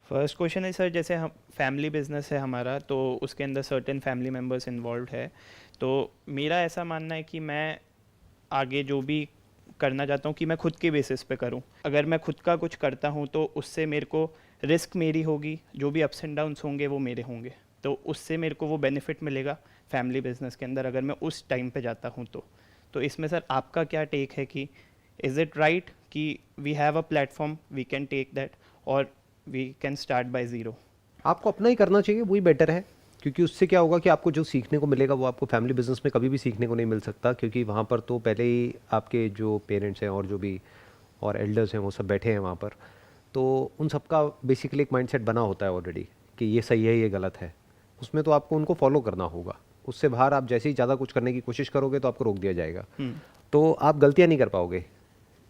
First question है sir, जैसे हम फैमिली बिजनेस है हमारा, तो उसके अंदर सर्टेन फैमिली मेम्बर्स इन्वॉल्व है। तो मेरा ऐसा मानना है कि मैं आगे जो भी करना चाहता हूँ कि मैं खुद के बेसिस पे करूँ। अगर मैं खुद का कुछ करता हूँ तो उससे मेरे को रिस्क मेरी होगी, जो भी अप्स एंड डाउन्स होंगे वो मेरे होंगे, तो उससे मेरे को वो बेनिफिट मिलेगा फैमिली बिजनेस के अंदर, अगर मैं उस टाइम पे जाता हूँ तो इसमें सर आपका क्या टेक है कि इज़ इट राइट कि we have a platform, we can take that, और we can start by zero? आपको अपना ही करना चाहिए, वही बेटर है। क्योंकि उससे क्या होगा कि आपको जो सीखने को मिलेगा वो आपको फैमिली बिजनेस में कभी भी सीखने को नहीं मिल सकता, क्योंकि वहाँ पर तो पहले ही आपके जो पेरेंट्स हैं और जो भी और एल्डर्स हैं वो सब बैठे हैं वहाँ पर। तो उन सबका बेसिकली एक माइंडसेट बना होता है ऑलरेडी कि ये सही है ये गलत है। उसमें तो आपको उनको फॉलो करना होगा। उससे बाहर आप जैसे ही ज़्यादा कुछ करने की कोशिश करोगे तो आपको रोक दिया जाएगा। तो आप गलतियाँ नहीं कर पाओगे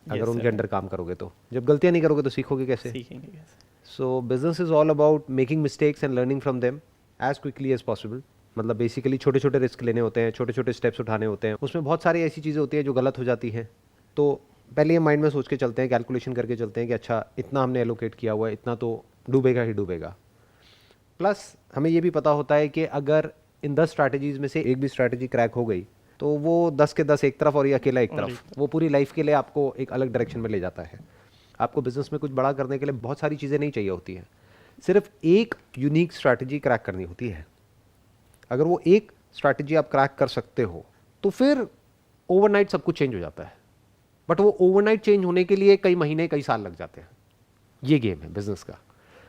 अगर यस उनके सर। अंडर काम करोगे। तो जब गलतियाँ नहीं करोगे तो सीखोगे कैसे? सीखेंगे कैसे? So business is all about making mistakes and learning from them as quickly as possible. मतलब बेसिकली छोटे छोटे रिस्क लेने होते हैं, छोटे छोटे स्टेप्स उठाने होते हैं। उसमें बहुत सारी ऐसी चीज़ें होती हैं जो गलत हो जाती हैं। तो पहले ये माइंड में सोच के चलते हैं, कैलकुलेशन करके चलते हैं कि अच्छा इतना हमने एलोकेट किया हुआ है, इतना तो डूबेगा ही डूबेगा। प्लस हमें ये भी पता होता है कि अगर इन 10 स्ट्रैटेजीज में से एक भी स्ट्रैटेजी क्रैक हो गई तो वो 10 के 10 एक तरफ और ये अकेला एक और एक तरफ, वो पूरी लाइफ के लिए आपको एक अलग डायरेक्शन में ले जाता है। आपको बिजनेस में कुछ बड़ा करने के लिए बहुत सारी चीज़ें नहीं चाहिए होती हैं, सिर्फ एक यूनिक स्ट्रैटेजी क्रैक करनी होती है। अगर वो एक स्ट्रैटेजी आप क्रैक कर सकते हो तो फिर ओवरनाइट सब कुछ चेंज हो जाता है। बट वो ओवरनाइट चेंज होने के लिए कई महीने कई साल लग जाते हैं। ये गेम है बिजनेस का।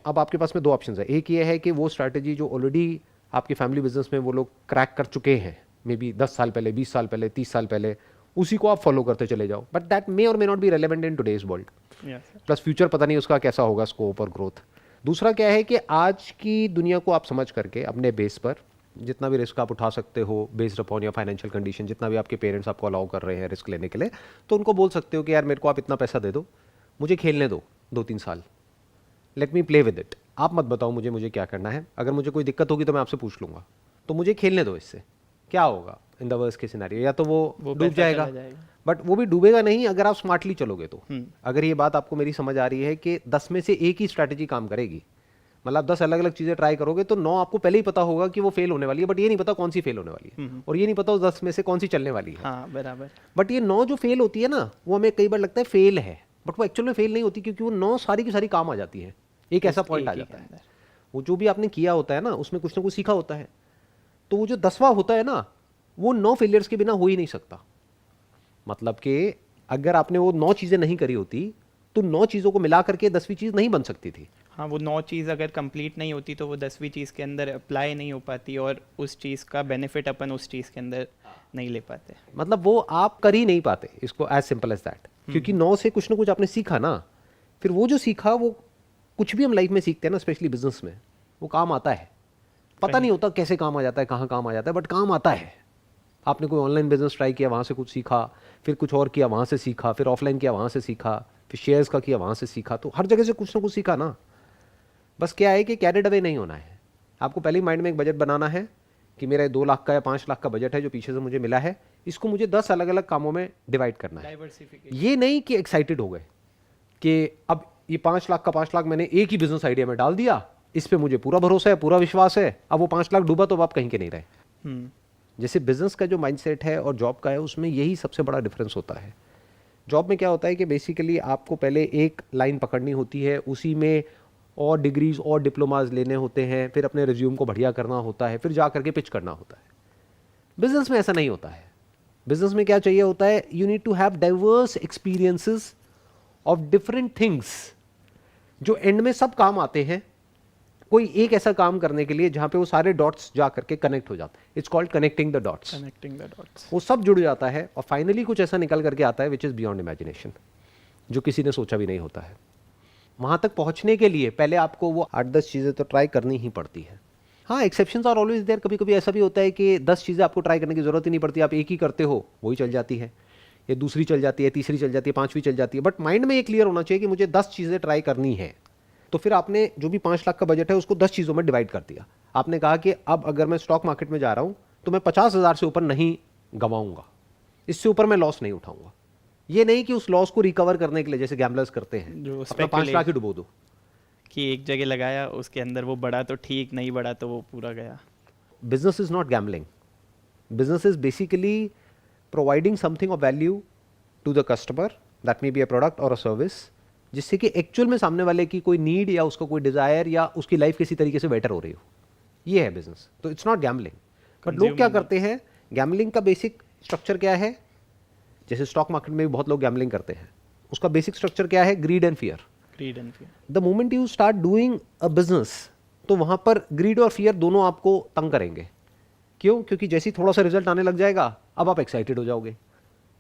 अब आपके पास में दो ऑप्शन है। एक ये है कि वो स्ट्रैटेजी जो ऑलरेडी आपके फैमिली बिजनेस में वो लोग क्रैक कर चुके हैं, मे बी 10 साल पहले, 20 साल पहले, 30 साल पहले, उसी को आप फॉलो करते चले जाओ। बट दैट मे और may not be relevant in today's world. Yes sir. Plus future पता नहीं उसका कैसा होगा स्कोप और ग्रोथ। दूसरा क्या है कि आज की दुनिया को आप समझ करके अपने बेस पर जितना भी रिस्क आप उठा सकते हो बेस्ड अपॉन या फाइनेंशियल कंडीशन, जितना भी आपके पेरेंट्स आपको अलाउ कर रहे हैं रिस्क लेने के लिए, तो उनको बोल सकते हो कि यार मेरे को आप इतना पैसा दे दो, मुझे खेलने दो 2-3 साल, let me play with it. आप मत बताओ मुझे मुझे क्या करना है। अगर मुझे कोई दिक्कत होगी तो मैं आपसे पूछ लूंगा, तो मुझे खेलने दो। इससे क्या होगा in the worst case scenario, या तो वो डूब पैसा जाएगा, चला जाएगा। बट वो भी डूबेगा नहीं अगर आप स्मार्टली चलोगे तो। अगर ये बात आपको मेरी समझ आ रही है कि 10 में से एक ही स्ट्रैटेजी काम करेगी, मतलब 10 अलग अलग चीजें ट्राई करोगे तो 9 आपको पहले ही पता होगा कि वो फेल होने वाली है, बट ये नहीं पता कौन सी फेल होने वाली है, और ये नहीं पता उस 10 में से कौन सी चलने वाली है। हाँ बराबर। बट ये 9 जो फेल होती है ना, वो हमें कई बार लगता है फेल है, बट वो एक्चुअल में फेल नहीं होती, क्योंकि वो 9 सारी की सारी काम आ जाती है। एक ऐसा उस पॉइंट एक आ ही जाता के है, अंदर। वो जो भी आपने किया होता है ना उसमें कुछ ना कुछ सीखा होता है। तो वो जो 10वां होता है ना, वो 9 फेलियर्स के बिना हो ही नहीं सकता। मतलब कि अगर आपने वो 9 चीजें नहीं करी होती तो 9 चीजों को मिला करके 10वीं चीज नहीं बन सकती थी। हाँ, वो 9 चीज़ अगर कंप्लीट नहीं होती तो वो 10वीं चीज़ के अंदर अप्लाई नहीं हो पाती, और उस चीज़ का बेनिफिट अपन उस चीज़ के अंदर नहीं ले पाते। मतलब वो आप कर ही नहीं पाते इसको, एज सिंपल एज दैट। क्योंकि 9 से कुछ ना कुछ आपने सीखा ना, फिर वो जो सीखा वो कुछ भी हम लाइफ में सीखते हैं ना, स्पेशली बिजनेस में, वो काम आता है। पता कहीं नहीं होता कैसे काम आ जाता है, कहाँ काम आ जाता है, बट काम आता है। आपने कोई ऑनलाइन बिजनेस ट्राई किया, वहाँ से कुछ सीखा, फिर कुछ और किया, वहाँ से सीखा, फिर ऑफलाइन किया, वहाँ से सीखा, फिर शेयर्स का किया, वहाँ से सीखा। तो हर जगह से कुछ ना कुछ सीखा ना। बस क्या है कि कैरिड अवे नहीं होना है। आपको पहले ही माइंड में एक बजट बनाना है कि मेरा 2 लाख का या 5 लाख का बजट है जो पीछे से मुझे मिला है, इसको मुझे 10 अलग अलग कामों में डिवाइड करना है। डाइवर्सिफिकेशन। ये नहीं कि एक्साइटेड हो गए कि अब ये 5 लाख का 5 लाख मैंने एक ही बिजनेस आइडिया में डाल दिया, इस पे मुझे पूरा भरोसा है, पूरा विश्वास है, अब वो 5 लाख डूबा तो अब आप कहीं के नहीं रहे। जैसे बिजनेस का जो माइंडसेट है और जॉब का है, उसमें यही सबसे बड़ा डिफरेंस होता है। जॉब में क्या होता है कि बेसिकली आपको पहले एक लाइन पकड़नी होती है, उसी में और डिग्रीज और डिप्लोमाज लेने होते हैं, फिर अपने रिज्यूम को बढ़िया करना होता है, फिर जा करके पिच करना होता है। बिजनेस में ऐसा नहीं होता है। बिजनेस में क्या चाहिए होता है, you need to have diverse experiences of different things, जो एंड में सब काम आते हैं। कोई एक ऐसा काम करने के लिए जहां पे वो सारे डॉट्स जा करके कनेक्ट हो जाते हैं। It's called connecting the dots. Connecting the dots. वो सब जुड़ जाता है और फाइनली कुछ ऐसा निकल करके आता है विच इज बियॉन्ड इमेजिनेशन, जो किसी ने सोचा भी नहीं होता है। वहां तक पहुंचने के लिए पहले आपको वो 8-10 चीजें तो ट्राई करनी ही पड़ती है। हाँ, एक्सेप्शंस आर ऑलवेज देयर। कभी कभी ऐसा भी होता है कि 10 चीजें आपको ट्राई करने की जरूरत ही नहीं पड़ती, आप एक ही करते हो, वही चल जाती है, ये दूसरी चल जाती है, तीसरी चल जाती है, 5वीं चल जाती है। बट माइंड में ये क्लियर होना चाहिए कि मुझे 10 चीजें ट्राई करनी है। तो फिर आपने जो भी 5 लाख का बजट है उसको 10 चीजों में डिवाइड कर दिया। आपने कहा कि अब अगर मैं स्टॉक मार्केट में जा रहा हूं तो मैं 50,000 से ऊपर नहीं गंवाऊंगा, इससे ऊपर मैं लॉस नहीं उठाऊंगा। ये नहीं कि उस लॉस को रिकवर करने के लिए जैसे गैम्बलर्स करते हैं जो अपना 5 लाख ही डुबो दो। कि एक जगह लगाया, उसके अंदर वो बढ़ा तो ठीक, नहीं बढ़ा तो वो पूरा गया। Business is not gambling. Business is basically providing something of value to the customer. That may be a product or a service, जिससे कि एक्चुअल में सामने वाले की कोई नीड या उसका कोई डिजायर या उसकी लाइफ किसी तरीके से बेटर हो रही हो, ये है बिजनेस। तो इट्स नॉट गैम्बलिंग। बट लोग क्या करते हैं, गैम्बलिंग का बेसिक स्ट्रक्चर क्या है? जैसे स्टॉक मार्केट में भी बहुत लोग गैम्बलिंग करते हैं, उसका बेसिक स्ट्रक्चर क्या है? Grid and fear. Grid and fear. The moment you start doing a business, तो वहां पर ग्रीड और फियर दोनों आपको तंग करेंगे। क्यों? क्योंकि जैसे ही थोड़ा सा रिजल्ट आने लग जाएगा, अब आप एक्साइटेड हो जाओगे।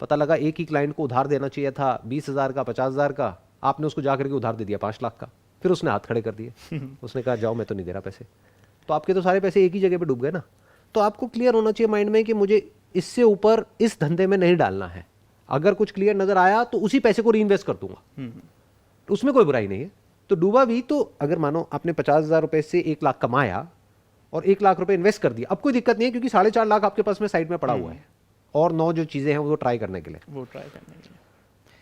पता लगा एक ही क्लाइंट को उधार देना चाहिए था 20,000 का, 50,000 का, आपने उसको जाकर के उधार दे दिया 5 लाख का, फिर उसने हाथ खड़े कर दिए। उसने कहा जाओ मैं तो नहीं दे रहा पैसे, तो आपके तो सारे पैसे एक ही जगह पे डूब गए ना। तो आपको क्लियर होना चाहिए माइंड में कि मुझे इससे ऊपर इस धंधे में नहीं डालना है। अगर कुछ क्लियर नजर आया तो उसी पैसे को री इन्वेस्ट कर दूंगा, उसमें कोई बुराई नहीं है। तो डूबा भी तो, अगर मानो आपने 50,000 रुपए से 1 लाख कमाया और 1 लाख रुपए इन्वेस्ट कर दिया, अब कोई दिक्कत नहीं है, क्योंकि 4.5 लाख आपके पास में साइड में पड़ा हुआ है और 9 जो चीजें हैं वो ट्राई करने के लिए,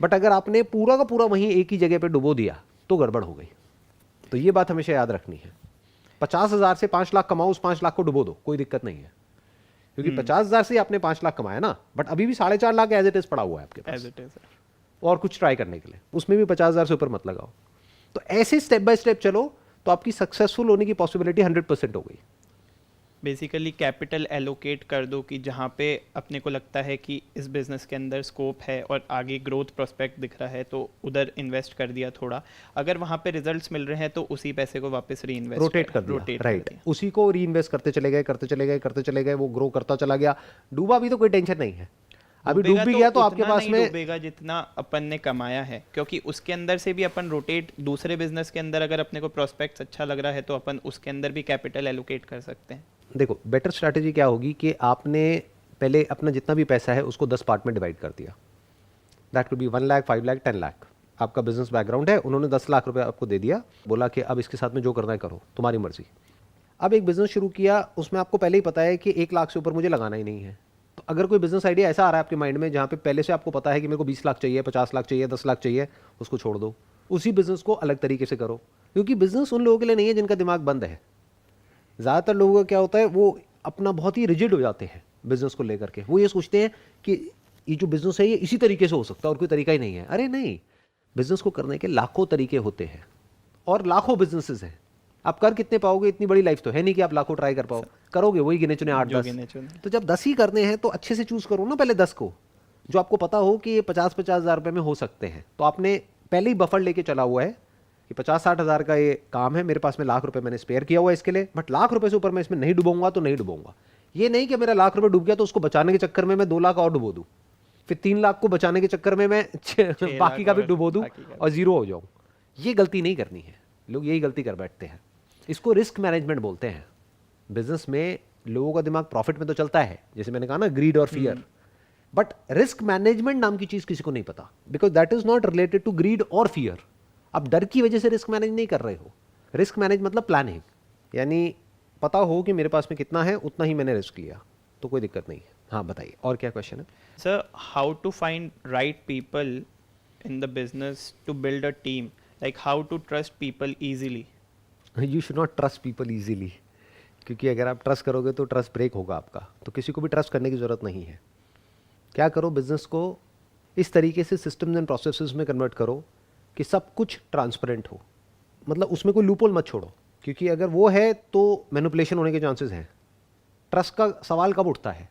बट अगर आपने पूरा का पूरा वहीं एक ही जगह पे डुबो दिया तो गड़बड़ हो गई। तो ये बात हमेशा याद रखनी है। 50,000 से 5 लाख कमाओ, उस 5 लाख को डुबो दो, कोई दिक्कत नहीं है, क्योंकि 50,000 से आपने 5 लाख कमाया ना, बट अभी भी 4.5 लाख एज इट इज पड़ा हुआ है आपके पास और कुछ ट्राई करने के लिए, उसमें भी 50,000 से ऊपर मत लगाओ। तो ऐसे स्टेप बाय स्टेप चलो तो आपकी सक्सेसफुल होने की पॉसिबिलिटी 100% हो गई। बेसिकली कैपिटल एलोकेट कर दो कि जहाँ पे अपने को लगता है कि इस बिज़नेस के अंदर स्कोप है और आगे ग्रोथ प्रोस्पेक्ट दिख रहा है, तो उधर इन्वेस्ट कर दिया थोड़ा। अगर वहाँ पे रिजल्ट्स मिल रहे हैं तो उसी पैसे को वापस री इन्वेस्ट रोटेट कर दिया, राइट, उसी को री इन्वेस्ट करते चले गए, करते चले गए, करते चले गए, वो ग्रो करता चला गया। डूबा भी तो कोई टेंशन नहीं है, अभी डूब भी गया तो आपके पास में डूबेगा जितना अपन ने कमाया है, क्योंकि उसके अंदर से भी अपन रोटेट, दूसरे बिजनेस के अंदर अगर अपने को प्रोस्पेक्ट्स अच्छा लग रहा है तो अपन उसके अंदर भी कैपिटल एलोकेट कर सकते हैं। देखो बेटर स्ट्रैटेजी क्या होगी कि आपने पहले अपना जितना भी पैसा है उसको 10 पार्ट में डिवाइड कर दिया। That could be 1 lakh, 5 lakh, 10 lakh. आपका बिजनेस बैकग्राउंड है, उन्होंने 10 लाख रुपए आपको दे दिया, बोला कि अब इसके साथ में जो करना है करो, तुम्हारी मर्जी। अब एक बिजनेस शुरू किया, उसमें आपको पहले ही पता है कि 1 लाख से ऊपर मुझे लगाना ही नहीं है। तो अगर कोई बिजनेस आइडिया ऐसा आ रहा है आपके माइंड में जहाँ पे पहले से आपको पता है कि मेरे को 20 लाख चाहिए, 50 लाख चाहिए, 10 लाख चाहिए, उसको छोड़ दो, उसी बिजनेस को अलग तरीके से करो। क्योंकि बिजनेस उन लोगों के लिए नहीं है जिनका दिमाग बंद है। ज़्यादातर लोगों का क्या होता है, वो अपना बहुत ही रिजिड हो जाते हैं बिजनेस को लेकर के। वो ये सोचते हैं कि ये जो बिजनेस है ये इसी तरीके से हो सकता है और कोई तरीका ही नहीं है। अरे नहीं, बिजनेस को करने के लाखों तरीके होते हैं और लाखों बिजनेसेस हैं। आप कर कितने पाओगे? इतनी बड़ी लाइफ तो है नहीं कि आप लाखों ट्राई कर पाओ, करोगे वही गिने चुने 8-10। तो जब 10 ही करने हैं तो अच्छे से चूज करो ना पहले 10 को, जो आपको पता हो कि ये 50-50 हज़ार रुपये में हो सकते हैं। तो आपने पहले ही बफर लेके चला हुआ है कि 50-60 हज़ार का ये काम है, मेरे पास में लाख रुपए मैंने स्पेयर किया हुआ है इसके लिए, बट लाख रुपए से ऊपर मैं इसमें नहीं डूबूंगा तो नहीं डूबूंगा। ये नहीं कि मेरा लाख रुपए डूब गया तो उसको बचाने के चक्कर में मैं 2 लाख और डुबो दूं, फिर 3 लाख को बचाने के चक्कर में मैं बाकी का भी डुबो दूं और जीरो हो जाऊं। ये गलती नहीं करनी है, लोग यही गलती कर बैठते हैं। इसको रिस्क मैनेजमेंट बोलते हैं। बिजनेस में लोगों का दिमाग प्रॉफिट में तो चलता है, जैसे मैंने कहा ना, ग्रीड और फियर, बट रिस्क मैनेजमेंट नाम की चीज किसी को नहीं पता, because that is not related to greed और फियर। आप डर की वजह से रिस्क मैनेज नहीं कर रहे हो। रिस्क मैनेज मतलब प्लानिंग, यानी पता हो कि मेरे पास में कितना है उतना ही मैंने रिस्क लिया, तो कोई दिक्कत नहीं है। हाँ बताइए, और क्या क्वेश्चन है? Sir, how to find right people in the business to build a team, like how to trust people easily? You should not trust people easily, क्योंकि अगर आप ट्रस्ट करोगे तो ट्रस्ट ब्रेक होगा आपका। तो किसी को भी ट्रस्ट करने की ज़रूरत नहीं है। क्या करो, बिजनेस को इस तरीके से सिस्टम्स एंड प्रोसेसेस में कन्वर्ट करो कि सब कुछ ट्रांसपेरेंट हो, मतलब उसमें कोई लूपहोल मत छोड़ो, क्योंकि अगर वो है तो मैनिपुलेशन होने के चांसेस हैं। ट्रस्ट का सवाल कब उठता है?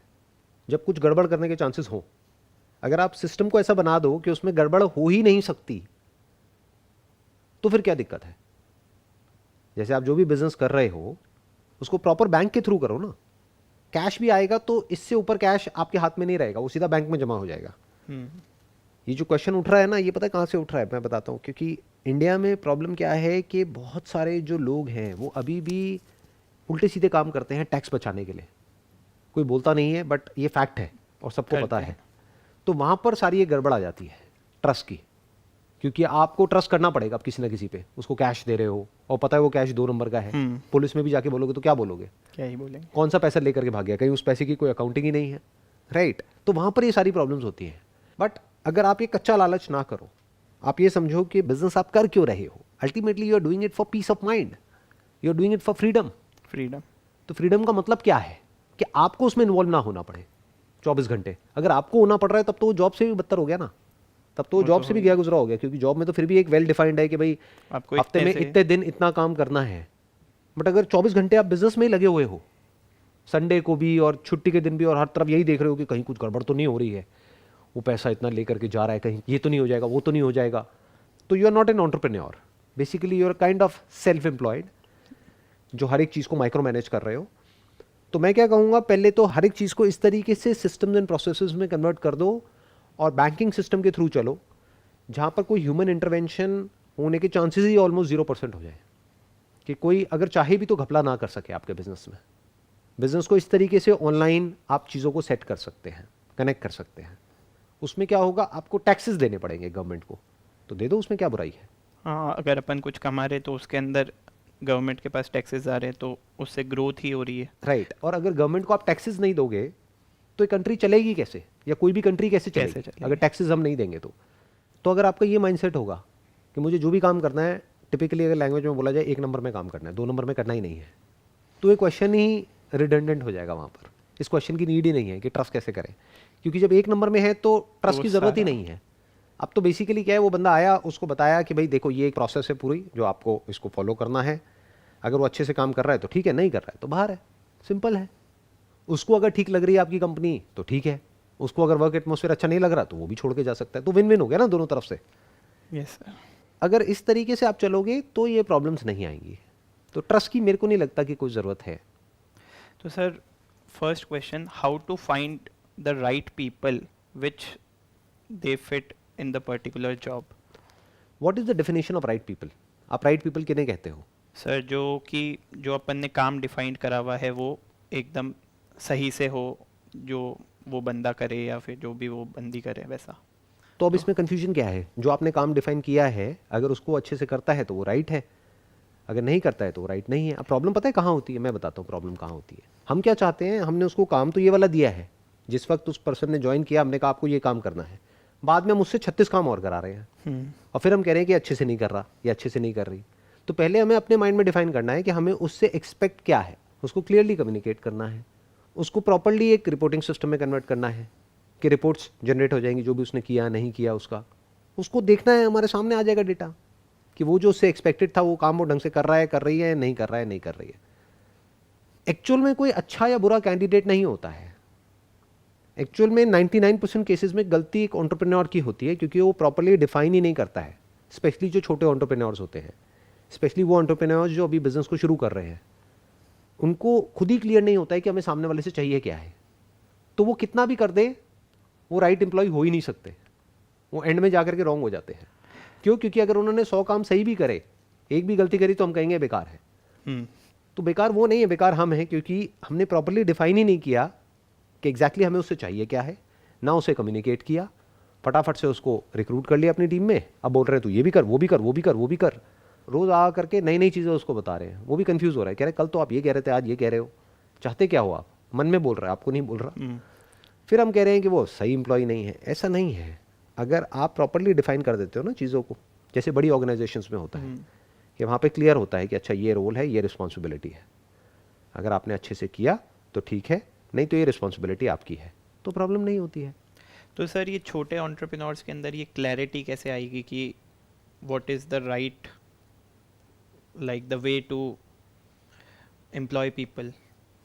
जब कुछ गड़बड़ करने के चांसेस हो। अगर आप सिस्टम को ऐसा बना दो कि उसमें गड़बड़ हो ही नहीं सकती, तो फिर क्या दिक्कत है? जैसे आप जो भी बिजनेस कर रहे हो उसको प्रॉपर बैंक के थ्रू करो ना। कैश भी आएगा तो इससे ऊपर कैश आपके हाथ में नहीं रहेगा, वो सीधा बैंक में जमा हो जाएगा। ये जो क्वेश्चन उठ रहा है ना, ये पता है कहाँ से उठ रहा है? मैं बताता हूँ। क्योंकि इंडिया में प्रॉब्लम क्या है कि बहुत सारे जो लोग हैं वो अभी भी उल्टे सीधे काम करते हैं टैक्स बचाने के लिए। कोई बोलता नहीं है, बट ये फैक्ट है और सबको पता है। तो वहाँ पर सारी ये गड़बड़ आ जाती है ट्रस्ट की, क्योंकि आपको ट्रस्ट करना पड़ेगा। आप किसी ना किसी पे उसको कैश दे रहे हो और पता है वो कैश 2 नंबर का है। पुलिस में भी जाके बोलोगे तो क्या बोलोगे? क्या ही बोलेंगे? कौन सा पैसा लेकर के भाग गया? कहीं उस पैसे की कोई अकाउंटिंग ही नहीं है, राइट? तो वहाँ पर ये सारी प्रॉब्लम्स होती हैं। बट अगर आप ये कच्चा लालच ना करो, आप ये समझो कि बिजनेस आप कर क्यों रहे हो। Ultimately you are doing it for peace of mind, you are doing it for freedom. तो फ्रीडम का मतलब क्या है कि आपको उसमें इन्वॉल्व ना होना पड़े 24 घंटे। अगर आपको होना पड़ रहा है तब तो वो जॉब से भी बदतर हो गया ना, तब तो जॉब से भी गया गुजरा हो गया, क्योंकि जॉब में तो फिर भी एक वेल डिफाइंड है कि भाई आपको हफ्ते में इतने दिन इतना काम करना है। बट अगर 24 घंटे आप बिजनेस में ही लगे हुए हो, संडे को भी और छुट्टी के दिन भी, और हर तरफ यही देख रहे हो कि कहीं कुछ गड़बड़ तो नहीं हो रही है, वो पैसा इतना लेकर के जा रहा है, कहीं ये तो नहीं हो जाएगा, वो तो नहीं हो जाएगा, तो you are not an entrepreneur, basically you are kind of self employed, जो हर एक चीज़ को माइक्रो मैनेज कर रहे हो। तो मैं क्या कहूँगा, पहले तो हर एक चीज़ को इस तरीके से सिस्टम्स एंड प्रोसेसेस में कन्वर्ट कर दो और बैंकिंग सिस्टम के थ्रू चलो जहाँ पर कोई ह्यूमन इंटरवेंशन होने के चांसेस ही ऑलमोस्ट 0% हो जाए, कि कोई अगर चाहे भी तो घपला ना कर सके आपके बिजनेस में। बिजनेस को इस तरीके से ऑनलाइन आप चीज़ों को सेट कर सकते हैं, कनेक्ट कर सकते हैं। उसमें क्या होगा, आपको टैक्सेस देने पड़ेंगे गवर्नमेंट को, तो दे दो, उसमें क्या बुराई है। हाँ, अगर अपन कुछ कमा रहे तो उसके अंदर गवर्नमेंट के पास टैक्सेस आ रहे हैं तो उससे ग्रोथ ही हो रही है। राइट। और अगर गवर्नमेंट को आप टैक्सेस नहीं दोगे तो ये कंट्री चलेगी कैसे, या कोई भी कंट्री कैसे चलेगी अगर टैक्सेस हम नहीं देंगे तो अगर आपका ये माइंडसेट होगा कि मुझे जो भी काम करना है, टिपिकली अगर लैंग्वेज में बोला जाए, 1 नंबर में काम करना है, 2 नंबर में करना ही नहीं है, तो ये क्वेश्चन ही रिडंडेंट हो जाएगा वहाँ पर। इस क्वेश्चन की नीड ही नहीं है कि ट्रस्ट कैसे करें, क्योंकि जब 1 नंबर में है तो ट्रस्ट की ज़रूरत ही नहीं है। अब तो बेसिकली क्या है, वो बंदा आया, उसको बताया कि भाई देखो ये एक प्रोसेस है पूरी जो आपको इसको फॉलो करना है, अगर वो अच्छे से काम कर रहा है तो ठीक है, नहीं कर रहा है तो बाहर है, सिंपल है। उसको अगर ठीक लग रही है आपकी कंपनी तो ठीक है, उसको अगर वर्क एटमॉस्फेयर अच्छा नहीं लग रहा तो वो भी छोड़ के जा सकता है, तो विन विन हो गया ना दोनों तरफ से। Yes sir. अगर इस तरीके से आप चलोगे तो ये प्रॉब्लम्स नहीं आएंगी। तो ट्रस्ट की मेरे को नहीं लगता कि कोई ज़रूरत है। तो sir, first question, how to find the right people which they fit in the particular job. What is the definition of right people? आप राइट पीपल किन्हें कहते हो? सर, जो अपन ने काम डिफाइंड करा हुआ है वो एकदम सही से हो, जो वो बंदा करे या फिर जो भी वो बंदी करे वैसा। तो अब इसमें कंफ्यूजन क्या है? जो आपने काम डिफाइन किया है, अगर उसको अच्छे से करता है तो वो राइट है, अगर नहीं करता है तो वो राइट नहीं है। अब प्रॉब्लम पता है कहाँ होती है? मैं बताता हूँ प्रॉब्लम कहाँ होती है। हम क्या चाहते हैं, हमने उसको काम तो ये वाला दिया है, जिस वक्त उस पर्सन ने ज्वाइन किया हमने कहा आपको ये काम करना है, बाद में हम उससे 36 काम और करा रहे हैं और फिर हम कह रहे हैं कि अच्छे से नहीं कर रहा या अच्छे से नहीं कर रही। तो पहले हमें अपने माइंड में डिफाइन करना है कि हमें उससे एक्सपेक्ट क्या है, उसको क्लियरली कम्युनिकेट करना है, उसको प्रॉपर्ली एक रिपोर्टिंग सिस्टम में कन्वर्ट करना है कि रिपोर्ट्स जनरेट हो जाएंगी जो भी उसने किया नहीं किया उसका, उसको देखना है, हमारे सामने आ जाएगा डेटा कि वो जो उससे एक्सपेक्टेड था वो काम वो ढंग से कर रहा है, कर रही है, नहीं कर रहा है, नहीं कर रही है। एक्चुअल में कोई अच्छा या बुरा कैंडिडेट नहीं होता है। एक्चुअल में 99% केसेस में गलती एक एंटरप्रेन्योर की होती है, क्योंकि वो प्रॉपर्ली डिफाइन ही नहीं करता है। स्पेशली जो छोटे एंटरप्रेन्योर्स होते हैं, स्पेशली वो एंटरप्रेन्योर्स जो अभी बिजनेस को शुरू कर रहे हैं, उनको खुद ही क्लियर नहीं होता है कि हमें सामने वाले से चाहिए क्या है। तो वो कितना भी कर दे, वो राइट एम्प्लॉय हो ही नहीं सकते, वो एंड में जाकर के रॉन्ग हो जाते हैं। क्यों? क्योंकि अगर उन्होंने 100 काम सही भी करे, एक भी गलती करी तो हम कहेंगे बेकार है। तो बेकार वो नहीं है, बेकार हम हैं, क्योंकि हमने प्रॉपर्ली डिफाइन ही नहीं किया कि एग्जैक्टली हमें उससे चाहिए क्या है, ना उसे कम्युनिकेट किया, फटाफट से उसको रिक्रूट कर लिया अपनी टीम में। अब बोल रहे हैं तू ये भी कर, वो भी कर, वो भी कर, वो भी कर, रोज आ करके नई नई चीज़ें उसको बता रहे हैं। वो भी कंफ्यूज हो रहा है, कह रहे कल तो आप ये कह रहे थे, आज ये कह रहे हो, चाहते क्या हो आप? मन में बोल रहा है, आपको नहीं बोल रहा। फिर हम कह रहे हैं कि वो सही एम्प्लॉय नहीं है। ऐसा नहीं है। अगर आप प्रॉपर्ली डिफाइन कर देते हो ना चीज़ों को, जैसे बड़ी ऑर्गेनाइजेशंस में होता है कि वहाँ पे क्लियर होता है कि अच्छा ये रोल है, ये रिस्पॉन्सिबिलिटी है, अगर आपने अच्छे से किया तो ठीक है, नहीं तो ये रिस्पॉन्सिबिलिटी आपकी है, तो प्रॉब्लम नहीं होती है। तो सर, ये छोटे एंटरप्रेन्योर्स के अंदर ये क्लैरिटी कैसे आएगी कि what is the right, like the way to employ people?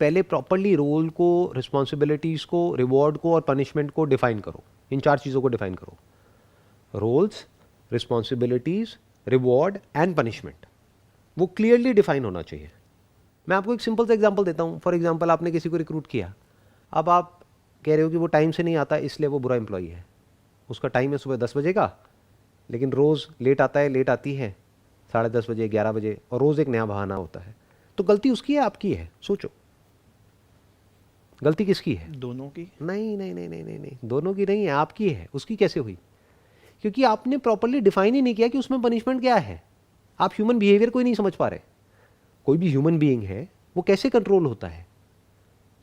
पहले प्रॉपर्ली रोल को, रिस्पॉन्सिबिलिटीज़ को, रिवॉर्ड को और पनिशमेंट को डिफाइन करो। इन 4 चीज़ों को डिफाइन करो, roles, responsibilities, reward and punishment. वो क्लियरली डिफाइन होना चाहिए। मैं आपको एक सिंपल सा एग्जांपल देता हूँ। फॉर एग्जांपल, आपने किसी को रिक्रूट किया, अब आप कह रहे हो कि वो टाइम से नहीं आता इसलिए वो बुरा एम्प्लॉई है। उसका टाइम है सुबह 10 बजे का, लेकिन रोज़ लेट आता है, लेट आती है 10:30 बजे, 11 बजे, और रोज़ एक नया बहाना होता है। तो गलती उसकी है आपकी है? सोचो, गलती किसकी है? दोनों की। नहीं नहीं नहीं नहीं नहीं नहीं, दोनों की नहीं है, आपकी है। उसकी कैसे हुई? क्योंकि आपने प्रॉपर्ली डिफाइन ही नहीं किया कि उसमें पनिशमेंट क्या है। आप ह्यूमन बिहेवियर को ही नहीं समझ पा रहे। कोई भी ह्यूमन बीइंग है, वो कैसे कंट्रोल होता है?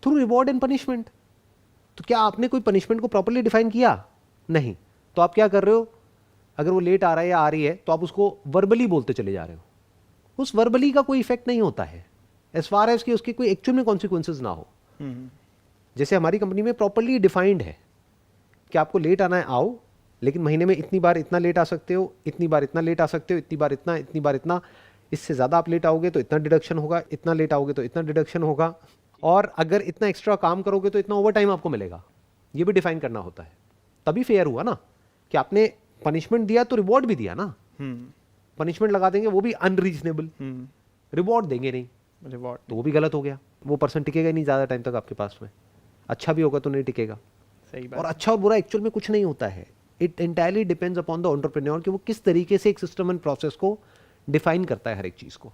Through reward and punishment. तो क्या आपने कोई पनिशमेंट को प्रॉपर्ली डिफाइन किया? नहीं। तो आप क्या कर रहे हो? अगर वो लेट आ रहा है या आ रही है तो आप उसको वर्बली बोलते चले जा रहे हो, उस वर्बली का कोई इफेक्ट नहीं होता है एज फार एज कि उसके कोई एक्चुअल में कॉन्सिक्वेंसेज ना हो। जैसे हमारी कंपनी में प्रॉपरली डिफाइंड है कि आपको लेट आना है, आओ, लेकिन महीने में इतनी बार इतना लेट आ सकते हो, इतनी बार इतना लेट आ सकते हो, इतनी बार इतना, इतनी बार इतना, इससे ज़्यादा आप लेट आओगे तो इतना डिडक्शन होगा, इतना लेट आओगे तो इतना डिडक्शन होगा, और अगर इतना एक्स्ट्रा काम करोगे तो इतना ओवर टाइम आपको मिलेगा। ये भी डिफाइन करना होता है, तभी फेयर हुआ ना कि आपने पनिशमेंट दिया तो रिवॉर्ड भी दिया ना। पनिशमेंट लगा देंगे वो भी अनरीजनेबल, रिवॉर्ड देंगे नहीं, रिवॉर्ड तो वो भी गलत हो गया। वो पर्सन टिकेगा ही नहीं ज़्यादा टाइम तक आपके पास में। अच्छा भी होगा तो नहीं टिकेगा। सही बात। और अच्छा और बुरा एक्चुअल में कुछ नहीं होता है, it entirely depends upon the entrepreneur कि वो किस तरीके से एक सिस्टम एंड प्रोसेस को डिफाइन करता है हर एक चीज़ को।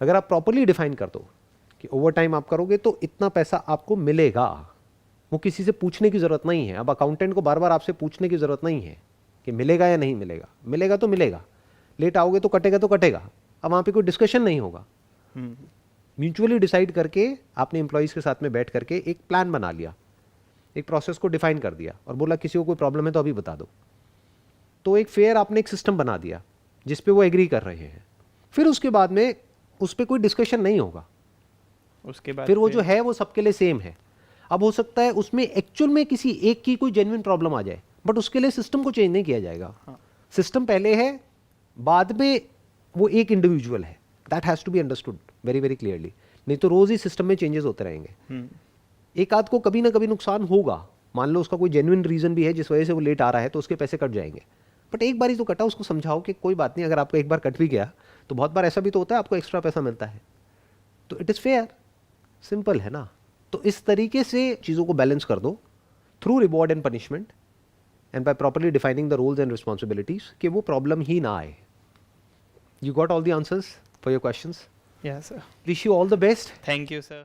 अगर आप प्रॉपरली डिफाइन कर दो कि ओवर टाइम आप करोगे तो इतना पैसा आपको मिलेगा, वो किसी से पूछने की ज़रूरत नहीं है। अब अकाउंटेंट को बार बार आपसे पूछने की ज़रूरत नहीं है कि मिलेगा या नहीं मिलेगा, मिलेगा तो मिलेगा, लेट आओगे तो कटेगा तो कटेगा। अब वहाँ पे कोई डिस्कशन नहीं होगा। म्यूचुअली डिसाइड करके आपने एम्प्लॉयज़ के साथ में बैठ करके एक प्लान बना लिया, एक प्रोसेस को डिफाइन कर दिया और बोला किसी को कोई प्रॉब्लम है तो अभी बता दो। तो एक फेयर आपने एक सिस्टम बना दिया जिस पे वो एग्री कर रहे हैं। फिर उसके बाद में उस पर कोई डिस्कशन नहीं होगा। उसके बाद फिर वो जो है वो सबके लिए सेम है। अब हो सकता है उसमें एक्चुअल में किसी एक की कोई जेन्युइन प्रॉब्लम आ जाए, बट उसके लिए सिस्टम को चेंज नहीं किया जाएगा। सिस्टम पहले है, बाद में वो एक इंडिविजुअल है। That has to be understood very very clearly. नहीं तो रोज ही सिस्टम में चेंजेस होते रहेंगे। एक आध को कभी ना कभी नुकसान होगा, मान लो उसका कोई जेन्युइन रीजन भी है जिस वजह से वो लेट आ रहा है तो उसके पैसे कट जाएंगे, बट एक बार ही तो कटा, उसको समझाओ कि कोई बात नहीं, अगर आपको एक बार कट भी गया तो बहुत बार ऐसा भी तो होता है आपको एक्स्ट्रा पैसा मिलता है, तो इट इज़ फेयर। सिंपल है ना। तो इस तरीके से चीज़ों को बैलेंस कर दो through reward and punishment and by properly defining the roles and responsibilities कि वो प्रॉब्लम ही ना आए। You got all the answers for your questions? Yes, sir. Wish you all the best. Thank you, sir.